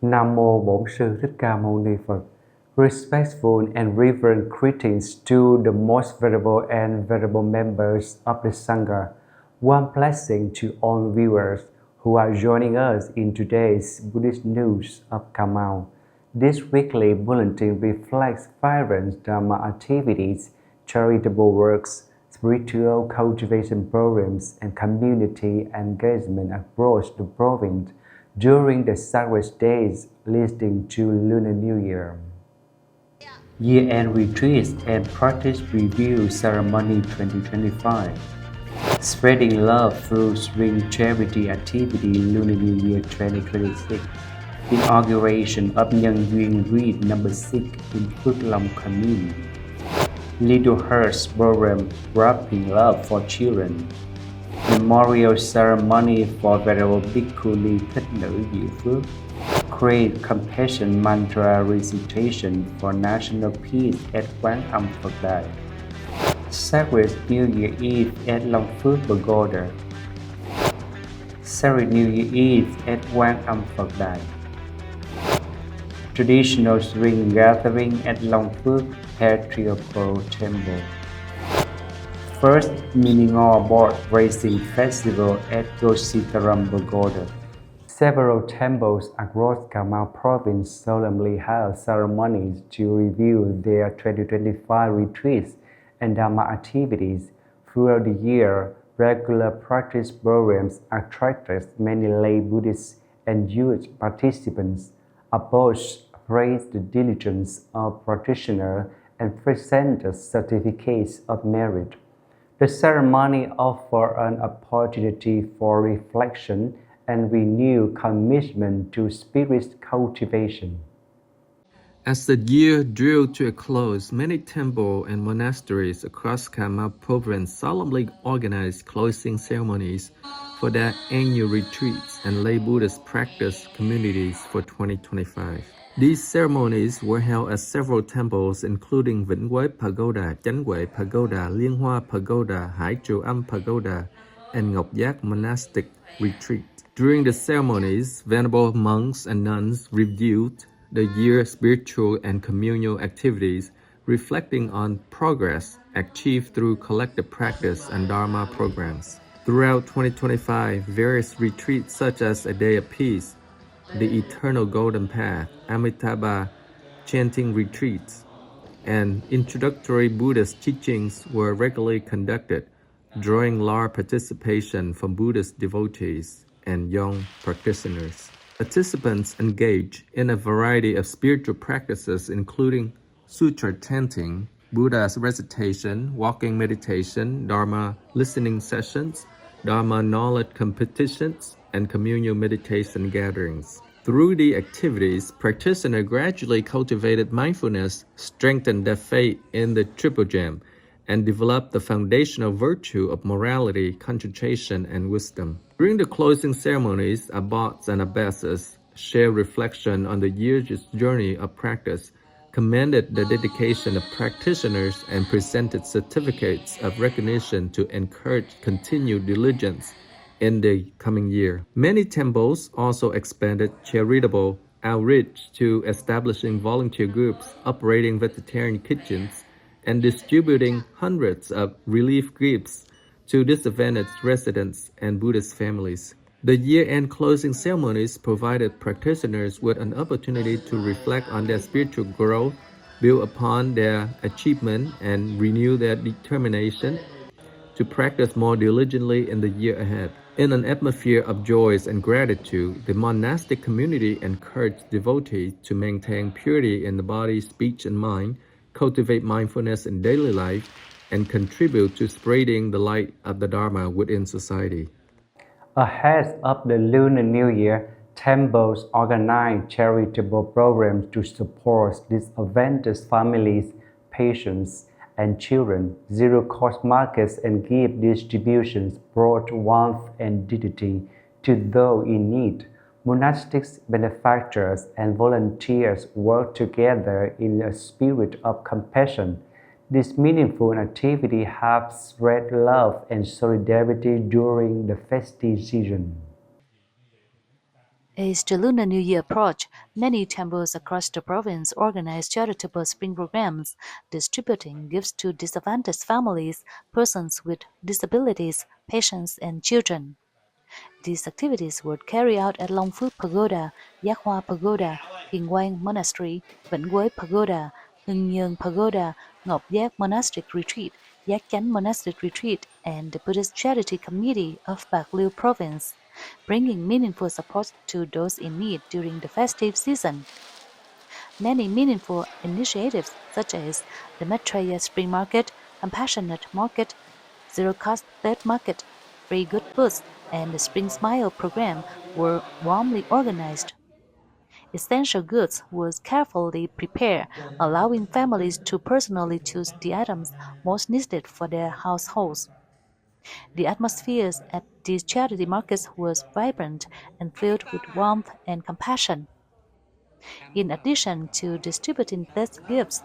Nam Mô Bổn Sư Thích Ca Mâu Ni Phật. Respectful and reverent greetings to the most venerable and venerable members of the Sangha. One blessing to all viewers who are joining us in today's Buddhist News of Kamau. This weekly bulletin reflects vibrant Dharma activities, charitable works, spiritual cultivation programs, and community engagement across the province during the sacred days leading to Lunar New Year. Year-end retreats and practice review ceremony 2025. Spreading love through spring charity activity Lunar New Year 2026. Inauguration of Nhân Duyên Read number 6 in Phước Long Commune. Little Hearts program Wrapping Love for Children. Memorial ceremony for Venerable Bhikkhuni Thích Nữ Diệu Phước. Create compassion mantra recitation for national peace at Quán Âm Phật Đài. Sacred New Year Eve at Long Phước Pagoda. Sacred New Year Eve at Quán Âm Phật Đài. Traditional spring gathering at Long Phước Patriarchal Temple. First Miningal Board Racing Festival at Gositaram Pagoda. Several temples across Kamau province solemnly held ceremonies to review their 2025 retreats and Dharma activities. Throughout the year, regular practice programs attracted many lay Buddhists and youth participants. Approach praised the diligence of practitioners and presented certificates of merit. The ceremony offered an opportunity for reflection and renewed commitment to spirit cultivation. As the year drew to a close, many temples and monasteries across Kamau province solemnly organized closing ceremonies for their annual retreats and lay Buddhist practice communities for 2025. These ceremonies were held at several temples including Vĩnh Quế Pagoda, Chánh Huệ Pagoda, Liên Hoa Pagoda, Hải Triều Âm Pagoda, and Ngọc Giác Monastic Retreat. During the ceremonies, venerable monks and nuns reviewed the year's spiritual and communal activities, reflecting on progress achieved through collective practice and Dharma programs. Throughout 2025, various retreats such as A Day of Peace, the Eternal Golden Path, Amitabha Chanting Retreats, and introductory Buddhist teachings were regularly conducted, drawing large participation from Buddhist devotees and young practitioners. Participants engage in a variety of spiritual practices including sutra chanting, Buddha's recitation, walking meditation, Dharma listening sessions, Dharma knowledge competitions, and communal meditation gatherings. Through the activities, practitioners gradually cultivated mindfulness, strengthened their faith in the Triple Gem, and developed the foundational virtue of morality, concentration, and wisdom. During the closing ceremonies, abbots and abbesses shared reflection on the year's journey of practice, commended the dedication of practitioners, and presented certificates of recognition to encourage continued diligence in the coming year. Many temples also expanded charitable outreach to establishing volunteer groups, operating vegetarian kitchens, and distributing hundreds of relief gifts to disadvantaged residents and Buddhist families. The year-end closing ceremonies provided practitioners with an opportunity to reflect on their spiritual growth, build upon their achievement, and renew their determination to practice more diligently in the year ahead. In an atmosphere of joys and gratitude, the monastic community encouraged devotees to maintain purity in the body, speech, and mind, cultivate mindfulness in daily life, and contribute to spreading the light of the Dharma within society. Ahead of the Lunar New Year, temples organize charitable programs to support disadvantaged families, patients, and children. Zero-cost markets and gift distributions brought warmth and dignity to those in need. Monastics, benefactors, and volunteers work together in a spirit of compassion. This meaningful activity helps spread love and solidarity during the festive season. As the Lunar New Year approached, many temples across the province organized charitable spring programs, distributing gifts to disadvantaged families, persons with disabilities, patients, and children. These activities were carried out at Long Phước Pagoda, Giác Hoa Pagoda, Thiền Quang Monastery, Vĩnh Quế Pagoda, Hưng Nhơn Pagoda, Ngọc Giác Monastic Retreat, Giác Chánh Monastic Retreat, and the Buddhist Charity Committee of Bạc Liêu Province, bringing meaningful support to those in need during the festive season. Many meaningful initiatives such as the Maitreya Spring Market, Compassionate Market, Zero Cost Third Market, Free Good Foods, and the Spring Smile program were warmly organized. Essential goods were carefully prepared, allowing families to personally choose the items most needed for their households. The atmosphere at these charity markets was vibrant and filled with warmth and compassion. In addition to distributing these gifts,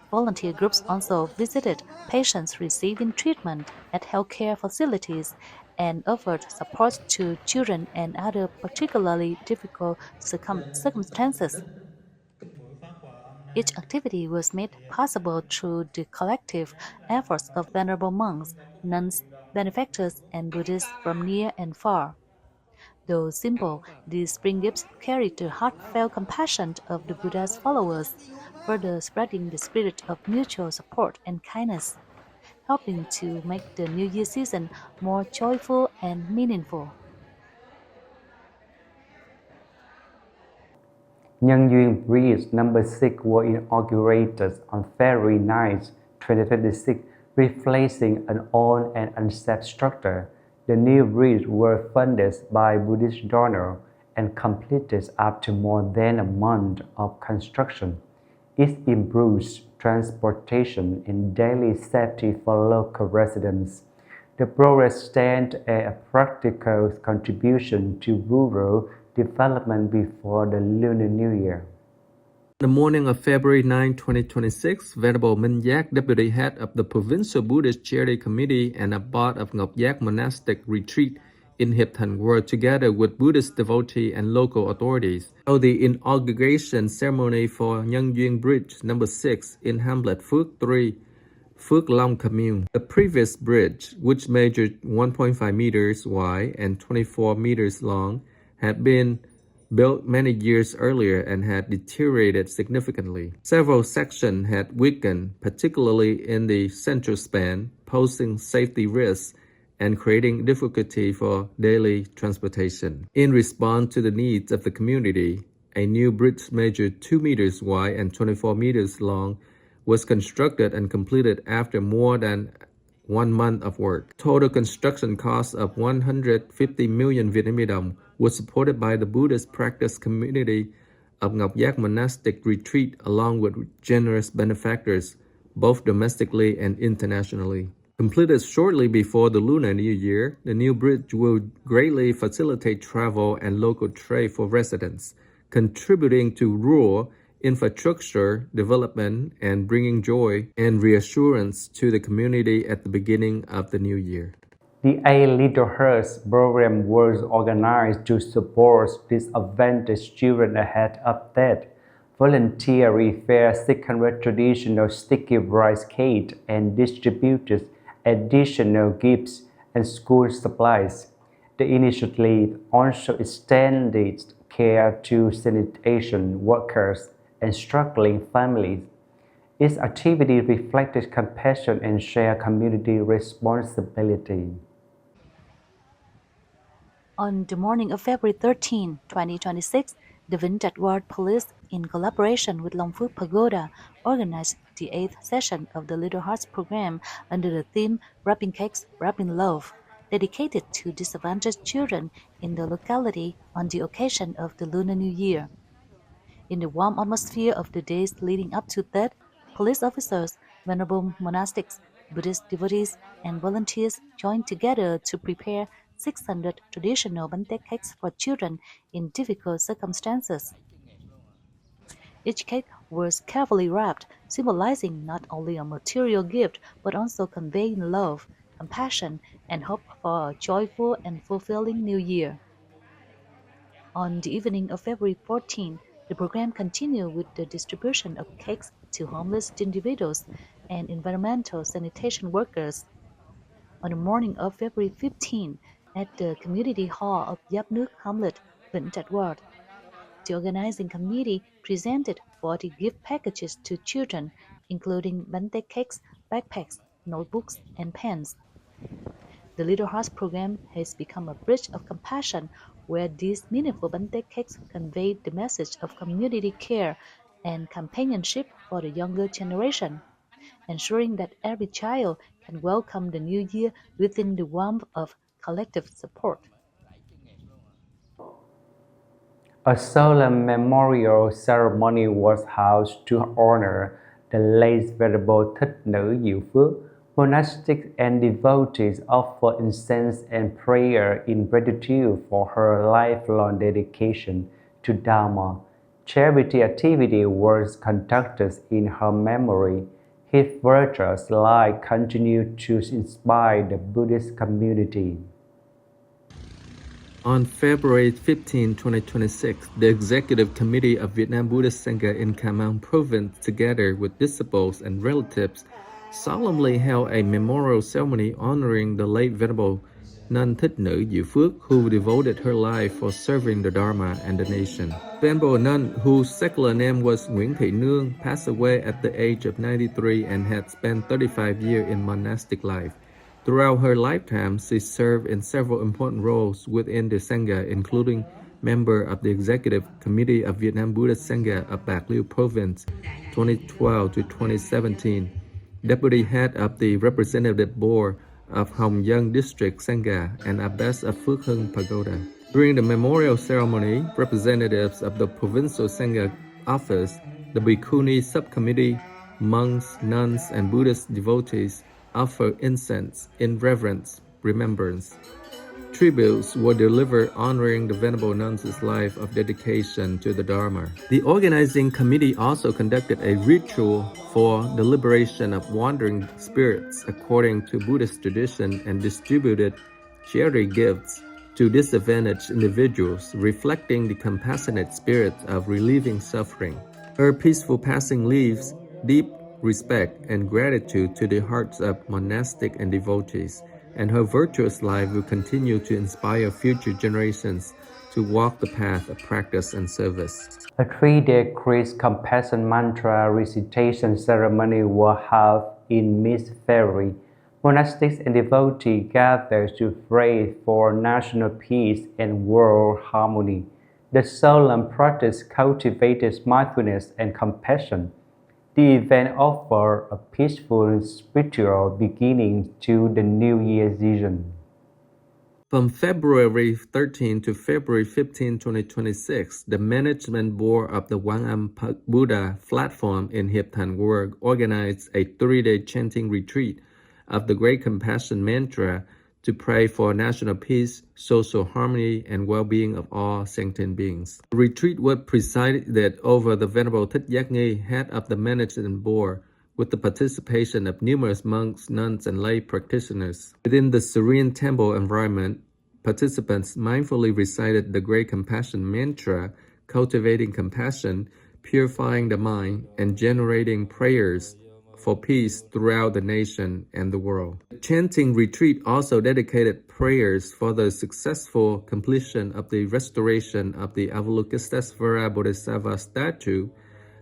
volunteer groups also visited patients receiving treatment at healthcare facilities and offered support to children and other particularly difficult circumstances. Each activity was made possible through the collective efforts of venerable monks, nuns, benefactors, and Buddhists from near and far. Though simple, these spring gifts carried the heartfelt compassion of the Buddha's followers, further spreading the spirit of mutual support and kindness, helping to make the New Year season more joyful and meaningful. Nhân Duyên Bridge number 6 was inaugurated on February 9, 2026, replacing an old and unsafe structure. The new bridge was funded by Buddhist donors and completed after more than a month of construction. It improves transportation and daily safety for local residents. The project stands as a practical contribution to rural development before the Lunar New Year. The morning of February 9, 2026, Venerable Minh Giác, Deputy Head of the Provincial Buddhist Charity Committee and Abbot of Ngọc Giác Monastic Retreat in Hiệp Thành were together with Buddhist devotee and local authorities held the inauguration ceremony for Nhân Duyên Bridge number 6 in Hamlet Phước 3, Phước Long Commune. The previous bridge, which measured 1.5 meters wide and 24 meters long, had been built many years earlier and had deteriorated significantly. Several sections had weakened, particularly in the central span, posing safety risks and creating difficulty for daily transportation. In response to the needs of the community, a new bridge measured 2 meters wide and 24 meters long was constructed and completed after more than 1 month of work. Total construction cost of 150 million Vietnamese đồng was supported by the Buddhist practice community of Ngọc Giác Monastic Retreat along with generous benefactors, both domestically and internationally. Completed shortly before the Lunar New Year, the new bridge will greatly facilitate travel and local trade for residents, contributing to rural infrastructure development and bringing joy and reassurance to the community at the beginning of the new year. The A Little Hearts program was organized to support disadvantaged children ahead of that. Volunteers fed 600 traditional sticky rice cakes and distributed additional gifts and school supplies. The initiative also extended care to sanitation workers and struggling families. Its activity reflected compassion and shared community responsibility. On the morning of February 13, 2026, the Vinh Trạch Ward Police, in collaboration with Long Phước Pagoda, organized the 8th session of the Little Hearts program under the theme Wrapping Cakes, Wrapping Love, dedicated to disadvantaged children in the locality on the occasion of the Lunar New Year. In the warm atmosphere of the days leading up to that, police officers, venerable monastics, Buddhist devotees, and volunteers joined together to prepare 600 traditional bánh tét cakes for children in difficult circumstances. Each cake was carefully wrapped, symbolizing not only a material gift but also conveying love, compassion, and hope for a joyful and fulfilling new year. On the evening of February 14, the program continued with the distribution of cakes to homeless individuals and environmental sanitation workers. On the morning of February 15, at the community hall of Giáp Nước Hamlet, Vĩnh Trạch Ward, the organizing committee presented 40 gift packages to children, including bánh cakes, backpacks, notebooks, and pens. The Little Hearts program has become a bridge of compassion where these meaningful bánh cakes convey the message of community care and companionship for the younger generation, ensuring that every child can welcome the new year within the warmth of collective support. A solemn memorial ceremony was held to honor the late Venerable Thích Nữ Diệu Phước. Monastics and devotees offer incense and prayer in gratitude for her lifelong dedication to Dharma. Charity activity was conducted in her memory. His virtuous life continued to inspire the Buddhist community. On February 15, 2026, the Executive Committee of Vietnam Buddhist Sangha in Cà Mau Province, together with disciples and relatives, solemnly held a memorial ceremony honoring the late Venerable Nun Thích Nữ Diệu Phước, who devoted her life for serving the Dharma and the nation. Venerable Nun, whose secular name was Nguyễn Thị Nương, passed away at the age of 93 and had spent 35 years in monastic life. Throughout her lifetime, she served in several important roles within the Sangha, including member of the Executive Committee of Vietnam Buddhist Sangha of Bạc Liêu Province, 2012 to 2017, Deputy Head of the Representative Board of Hồng Dân District Sangha, and Abbess of Phước Hưng Pagoda. During the memorial ceremony, representatives of the Provincial Sangha Office, the Bhikkhuni Subcommittee, monks, nuns, and Buddhist devotees offer incense in reverence, remembrance. Tributes were delivered honoring the Venerable Nun's life of dedication to the Dharma. The organizing committee also conducted a ritual for the liberation of wandering spirits according to Buddhist tradition and distributed charity gifts to disadvantaged individuals, reflecting the compassionate spirit of relieving suffering. Her peaceful passing leaves deep respect and gratitude to the hearts of monastic and devotees, and her virtuous life will continue to inspire future generations to walk the path of practice and service. A 3-day Christ Compassion Mantra recitation ceremony was held in mid-February. Monastics and devotees gathered to pray for national peace and world harmony. The solemn practice cultivated mindfulness and compassion. The event offered a peaceful spiritual beginning to the New Year season. From February 13 to February 15, 2026, the Management Board of the Quang Âm Buddha platform in Hiệp Thành World organized a 3-day chanting retreat of the Great Compassion Mantra to pray for national peace, social harmony, and well-being of all sentient beings. The retreat was presided over the Venerable Thích Giác Nghi, head of the Management Board, with the participation of numerous monks, nuns, and lay practitioners. Within the serene temple environment, participants mindfully recited the Great Compassion Mantra, cultivating compassion, purifying the mind, and generating prayers for peace throughout the nation and the world. The chanting retreat also dedicated prayers for the successful completion of the restoration of the Avalokitesvara Bodhisattva statue.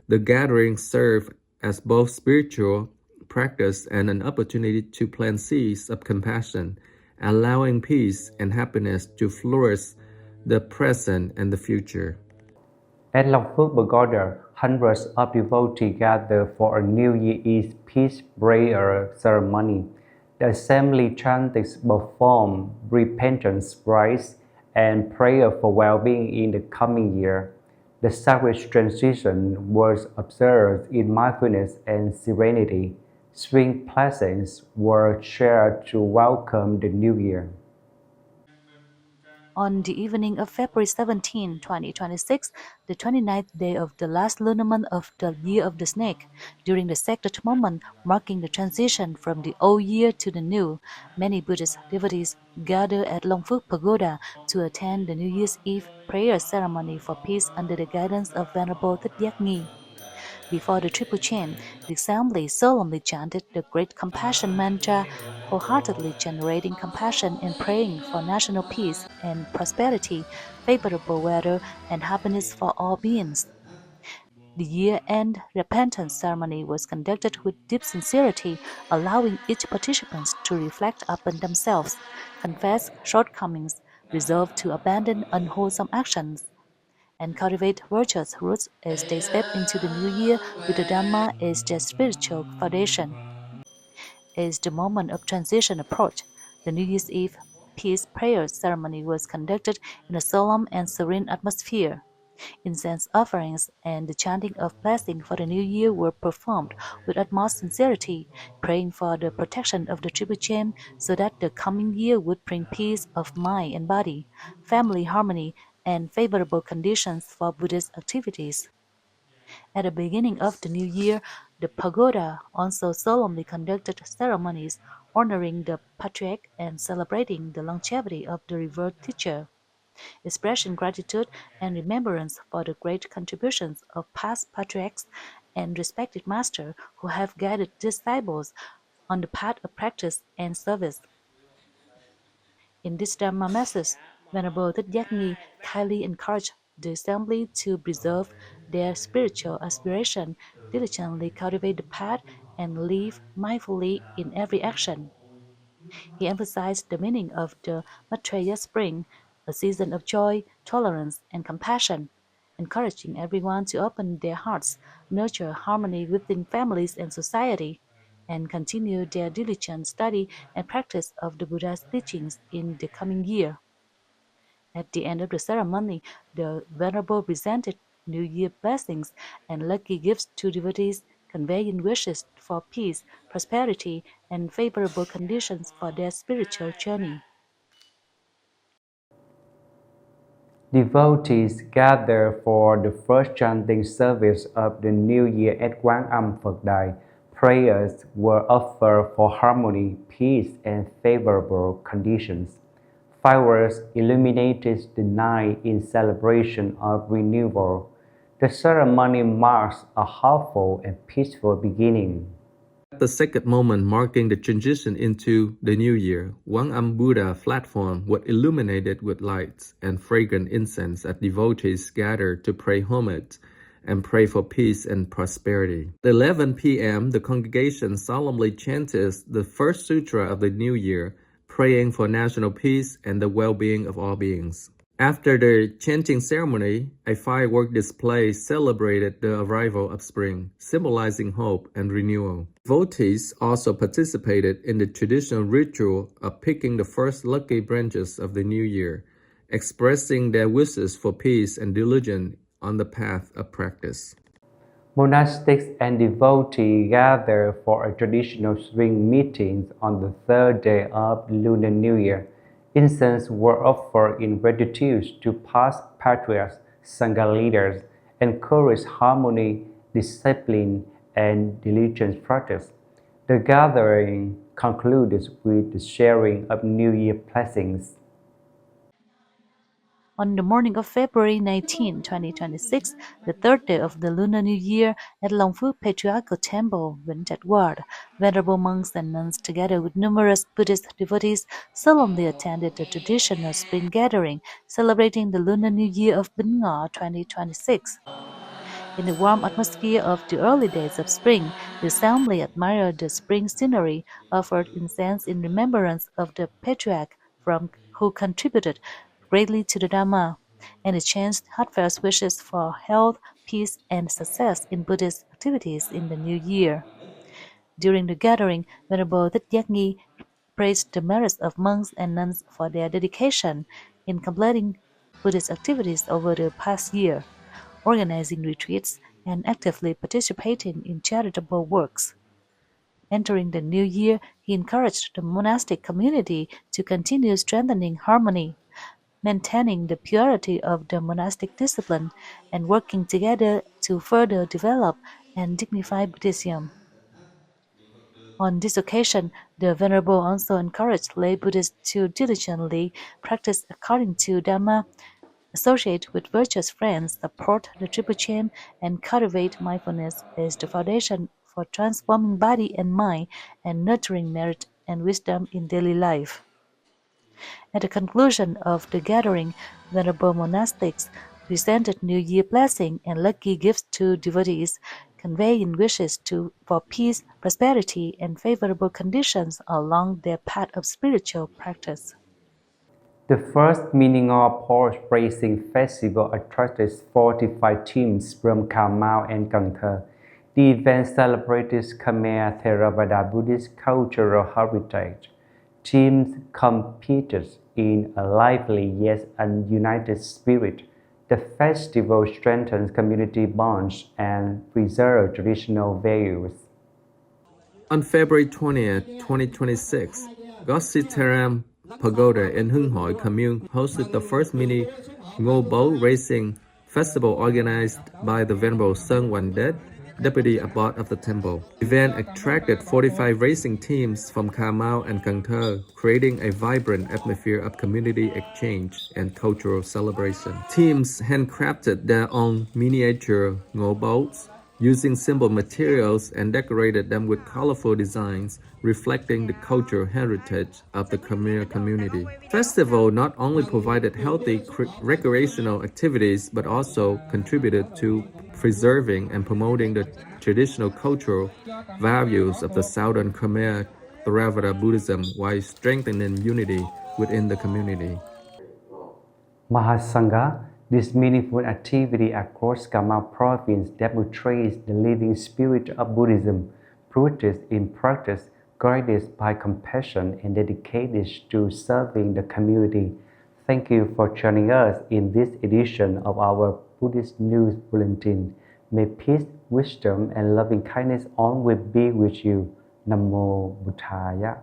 The gathering served as both spiritual practice and an opportunity to plant seeds of compassion, allowing peace and happiness to flourish the present and the future. At Long Phước Pagoda, hundreds of devotees gathered for a New Year Eve peace prayer ceremony. The assembly chanted performed repentance rites and prayer for well-being in the coming year. The sacred transition was observed in mindfulness and serenity. Sweet blessings were shared to welcome the new year. On the evening of February 17, 2026, the 29th day of the last lunar month of the Year of the Snake, during the sacred moment marking the transition from the old year to the new, many Buddhist devotees gather at Longphước Pagoda to attend the New Year's Eve prayer ceremony for peace under the guidance of Venerable Thích. Before the triple chain, the assembly solemnly chanted the Great Compassion Mantra, wholeheartedly generating compassion and praying for national peace and prosperity, favorable weather, and happiness for all beings. The year-end repentance ceremony was conducted with deep sincerity, allowing each participant to reflect upon themselves, confess shortcomings, resolve to abandon unwholesome actions, and cultivate virtuous roots as they step into the new year with the Dhamma as their spiritual foundation. As the moment of transition approached, the New Year's Eve peace prayer ceremony was conducted in a solemn and serene atmosphere. Incense offerings and the chanting of blessing for the new year were performed with utmost sincerity, praying for the protection of the triple chain so that the coming year would bring peace of mind and body, family harmony, and favorable conditions for Buddhist activities. At the beginning of the new year, the pagoda also solemnly conducted ceremonies honoring the patriarch and celebrating the longevity of the revered teacher, expressing gratitude and remembrance for the great contributions of past patriarchs and respected masters who have guided disciples on the path of practice and service. In this Dhamma message, Venerable Thích kindly encouraged the assembly to preserve their spiritual aspiration, diligently cultivate the path, and live mindfully in every action. He emphasized the meaning of the Maitreya spring, a season of joy, tolerance, and compassion, encouraging everyone to open their hearts, nurture harmony within families and society, and continue their diligent study and practice of the Buddha's teachings in the coming year. At the end of the ceremony, the Venerable presented New Year blessings and lucky gifts to devotees, conveying wishes for peace, prosperity, and favorable conditions for their spiritual journey. Devotees gather for the first chanting service of the New Year at Quán Âm Phật Đài. Prayers were offered for harmony, peace, and favorable conditions. Fireworks illuminated the night in celebration of renewal. The ceremony marks a hopeful and peaceful beginning. At the second moment marking the transition into the new year, Quán Âm Buddha platform was illuminated with lights and fragrant incense as devotees gathered to pay homage and pray for peace and prosperity. At 11 p.m., the congregation solemnly chanted the first sutra of the new year, praying for national peace and the well-being of all beings. After the chanting ceremony, a firework display celebrated the arrival of spring, symbolizing hope and renewal. Devotees also participated in the traditional ritual of picking the first lucky branches of the new year, expressing their wishes for peace and diligence on the path of practice. Monastics and devotees gather for a traditional spring meeting on the third day of Lunar New Year. Incense were offered in gratitude to past patriarchs, Sangha leaders, encourage harmony, discipline, and diligent practice. The gathering concluded with the sharing of New Year blessings. On the morning of February 19, 2026, the third day of the Lunar New Year, at Longphước Patriarchal Temple, Vintage Ward, venerable monks and nuns, together with numerous Buddhist devotees, solemnly attended the traditional spring gathering, celebrating the Lunar New Year of Bính Ngọ 2026. In the warm atmosphere of the early days of spring, the assembly admired the spring scenery, offered incense in remembrance of the patriarch who contributed greatly to the Dhamma, and exchanged heartfelt wishes for health, peace, and success in Buddhist activities in the new year. During the gathering, Venerable Thích praised the merits of monks and nuns for their dedication in completing Buddhist activities over the past year, organizing retreats, and actively participating in charitable works. Entering the new year, he encouraged the monastic community to continue strengthening harmony, maintaining the purity of the monastic discipline and working together to further develop and dignify Buddhism. On this occasion, the Venerable also encouraged lay Buddhists to diligently practice according to Dharma, associate with virtuous friends, support the triple chain, and cultivate mindfulness as the foundation for transforming body and mind and nurturing merit and wisdom in daily life. At the conclusion of the gathering, Venerable monastics presented New Year blessing and lucky gifts to devotees, conveying wishes for peace, prosperity, and favorable conditions along their path of spiritual practice. The first meaning-of horse racing festival attracted 45 teams from Cà Mau and Cần Thơ. The event celebrated Khmer Theravada Buddhist cultural heritage. Teams competed in a lively yet united spirit. The festival strengthens community bonds and preserves traditional values. On February 20th, 2026, Gossitaram Pagoda in Hưng Hội Commune hosted the first mini Ngô Bấu Racing Festival organized by the Venerable Sơn Wan Det, Deputy Abbot of the temple. The event attracted 45 racing teams from Cà Mau and Cần Thơ, creating a vibrant atmosphere of community exchange and cultural celebration. Teams handcrafted their own miniature Ngô Bấu using simple materials and decorated them with colorful designs reflecting the cultural heritage of the Khmer community. Festival not only provided healthy recreational activities but also contributed to preserving and promoting the traditional cultural values of the Southern Khmer Theravada Buddhism while strengthening unity within the community. Mahasangha, this meaningful activity across Cà Mau province demonstrates the living spirit of Buddhism, rooted in practice, guided by compassion, and dedicated to serving the community. Thank you for joining us in this edition of our Buddhist News Bulletin. May peace, wisdom, and loving kindness always be with you. Namo Buddhaya.